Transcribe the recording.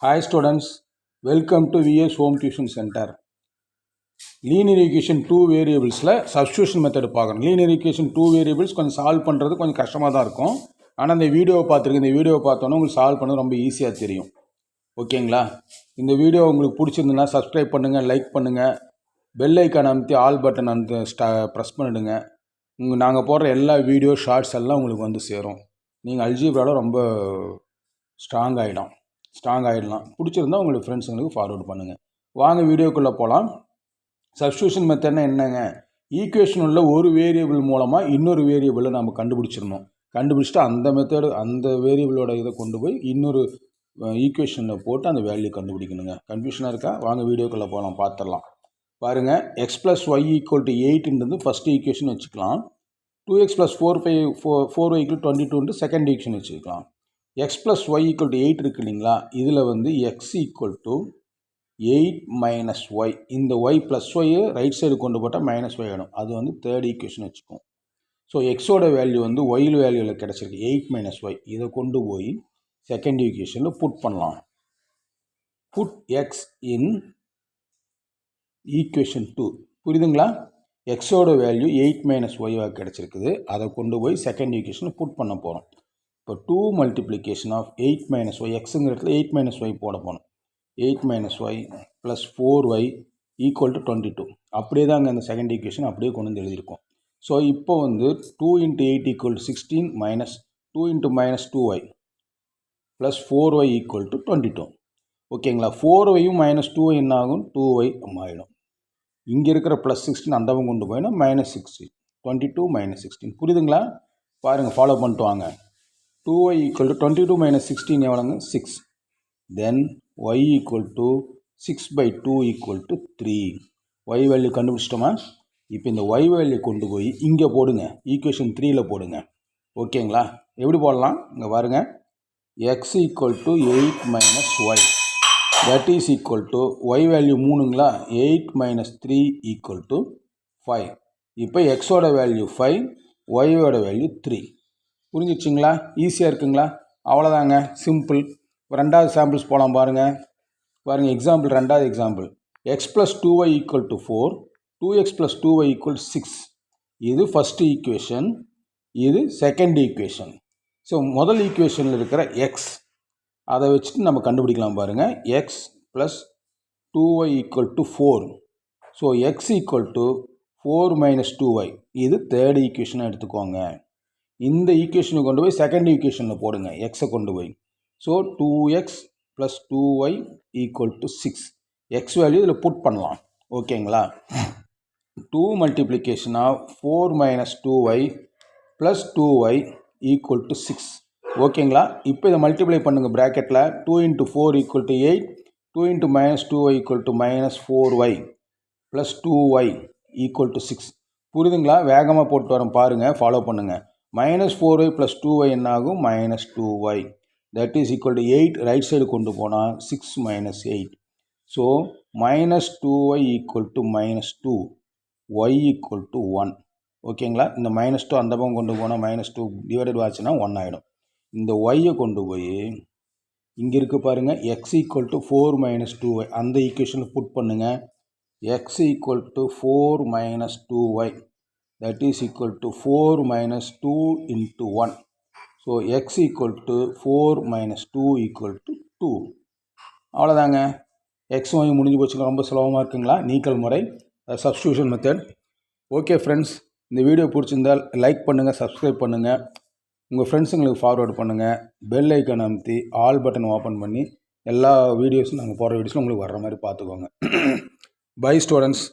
Hi students, welcome to VS Home Tuition Center. Linear equation 2 variablesல substitution method பார்க்கணும். Linear equation 2 variables கொஞ்சம் solve பண்ணுறது கொஞ்சம் கஷ்டமாக தான் இருக்கும். ஆனால் இந்த வீடியோவை பார்த்துருங்க, இந்த வீடியோவை பார்த்தோன்னா உங்களுக்கு சால்வ் பண்ணது ரொம்ப ஈஸியாக தெரியும். ஓகேங்களா? இந்த வீடியோ உங்களுக்கு பிடிச்சிருந்துன்னா சப்ஸ்கிரைப் பண்ணுங்கள், லைக் பண்ணுங்கள், பெல் ஐக்கான் அமுத்தி ஆல் பட்டன் ப்ரெஸ் பண்ணிவிடுங்க. நாங்கள் போடுற எல்லா வீடியோ ஷார்ட்ஸ் எல்லாம் உங்களுக்கு வந்து சேரும். நீங்கள் அல்ஜீப்ராவில் ரொம்ப ஸ்ட்ராங் ஆகிடலாம். பிடிச்சிருந்தா உங்களுக்கு ஃப்ரெண்ட்ஸுங்களுக்கு ஃபார்வர்ட் பண்ணுங்கள். வாங்க வீடியோக்குள்ளே போகலாம். சப்ஸ்டியூஷன் மெத்தட்னா என்னங்க? ஈக்குவேஷன் உள்ள ஒரு வேரியபிள் மூலமாக இன்னொரு வேரியபிளை நம்ம கண்டுபிடிச்சிடணும். கண்டுபிடிச்சிட்டு அந்த வேரியபிளோட இதை கொண்டு போய் இன்னொரு ஈக்குவேஷனில் போட்டு அந்த வேல்யூ கண்டுபிடிக்கணுங்க. கன்ஃபியூஷனாக இருக்கா? வாங்க வீடியோக்குள்ளே போகலாம், பார்த்துடலாம். பாருங்கள், x + y = 8 ஃபஸ்ட் ஈக்குவேஷன் வச்சுக்கலாம். 2x + 4y = 22 செகண்ட் ஈக்குவேஷன் வச்சுக்கலாம். x + y = 8 இருக்கு இல்லைங்களா? இதில் வந்து x = 8 - y. இந்த y + y ரைட் சைடு கொண்டு போட்டால் -y ஆகிடும். அது வந்து தேர்ட் ஈக்குவேஷன் வச்சுக்கும். ஸோ எக்ஸோட வேல்யூ வந்து y வேல்யூவில் கிடச்சிருக்கு 8 - y. இதை கொண்டு போய் செகண்ட் ஈக்குவேஷனில் புட் பண்ணலாம். Put x in equation 2. புரியுதுங்களா? எக்ஸோட வேல்யூ 8 - y கிடச்சிருக்குது. அதை கொண்டு போய் செகண்ட் ஈக்குவேஷனில் புட் பண்ண போகிறோம். இப்போ 2 மல்டிப்ளிகேஷன் ஆஃப் 8 - y, எக்ஸுங்கிற இடத்துல 8 - y போட போகணும். 8 - y + 4y = 22. அப்படியே தாங்க அந்த செகண்ட் ஈக்குவேஷன் அப்படியே கொண்டு வந்து எழுதியிருக்கோம். ஸோ இப்போ வந்து 2 × 8 = 16 - 2 × -2y + 4y = 22. ஓகேங்களா? 4yயும் -2y என்ன ஆகும்? 2y ஆகிடும். இங்கே இருக்கிற +16 அந்தவங்க கொண்டு போயினா -16. 22 - 16. புரியுதுங்களா? பாருங்கள், ஃபாலோ பண்ணிட்டு வாங்க. 2y = 22 - 16 எவ்வளோங்க? 6. Then y = 6/2 = 3. y வேல்யூ கண்டுபிடிச்சிட்டோமா? இப்போ இந்த y வேல்யூ கொண்டு போய் இங்கே போடுங்க, ஈக்குவேஷன் 3ல் போடுங்க. ஓகேங்களா? எப்படி போடலாம்? இங்கே பாருங்கள், x = 8 - y that is equal to y value 3ங்களா? 8 - 3 = 5. இப்போ எக்ஸோட வேல்யூ 5, ஒய்யோட வேல்யூ 3. புரிஞ்சிச்சிங்களா? ஈஸியாக இருக்குங்களா? அவ்வளோதாங்க, சிம்பிள். ரெண்டாவது சாம்பிள்ஸ் போகலாம் பாருங்கள். எக்ஸாம்பிள், ரெண்டாவது example. x + 2y = 4, 2x + 2y = 6. இது ஃபஸ்ட் ஈக்குவேஷன், இது செகண்ட் ஈக்குவேஷன். ஸோ முதல் ஈக்குவேஷனில் இருக்கிற x அதை வச்சுட்டு நம்ம கண்டுபிடிக்கலாம் பாருங்கள். x + 2y = 4. So x = 4 - 2y. இது தேர்ட் ஈக்குவேஷனை எடுத்துக்கோங்க. இந்த ஈக்குவேஷனை கொண்டு போய் செகண்ட் ஈக்குவேஷனில் போடுங்க, எக்ஸை கொண்டு போய். So 2x + 2y = 6. X value இதில் புட் பண்ணலாம். ஓகேங்களா? 2 மல்டிப்ளிகேஷன் ஆஃப் 4 - 2y + 2y = 6. ஓகேங்களா? இப்போ இதை மல்டிப்ளை பண்ணுங்கள் ப்ராக்கெட்டில். 2 × 4 = 8, 2 × -2y = -4y + 2y = 6. புரியுதுங்களா? வேகமாக போட்டு வரேன் பாருங்கள், ஃபாலோ பண்ணுங்கள். -4y + 2y என்ன ஆகும்? -2y. That is equal to 8 right side கொண்டு போனால் 6 - 8. So -2y = -2, y = 1. ஓகேங்களா? இந்த -2 அந்த பக்கம் கொண்டு போனால் -2 டிவைடட் ஆச்சுன்னா 1 ஆகிடும். இந்த ஒய்யை கொண்டு போய் இங்கே இருக்க பாருங்கள், x = 4 - 2y அந்த ஈக்குவேஷனில் புட் பண்ணுங்கள். x = 4 - 2y that is equal to 4 - 2 × 1. So x = 4 - 2 = 2. அவ்வளோதாங்க. எக்ஸ் வாங்கி முடிஞ்சு போச்சுங்க. ரொம்ப சுலபமாக இருக்குங்களா? நீக்கல் முறை, சப்ஸ்டியூஷன் மெத்தட். ஓகே ஃப்ரெண்ட்ஸ், இந்த வீடியோ பிடிச்சிருந்தால் லைக் பண்ணுங்கள், சப்ஸ்கிரைப் பண்ணுங்கள், உங்கள் ஃப்ரெண்ட்ஸுங்களுக்கு ஃபார்வர்டு பண்ணுங்கள். பெல் ஐக்கான் அமுத்தி ஆல் பட்டன் ஓப்பன் பண்ணி எல்லா வீடியோஸும் நாங்கள் போடுற வீடியோஸும் உங்களுக்கு வர்ற மாதிரி பார்த்துக்கோங்க. Bye students.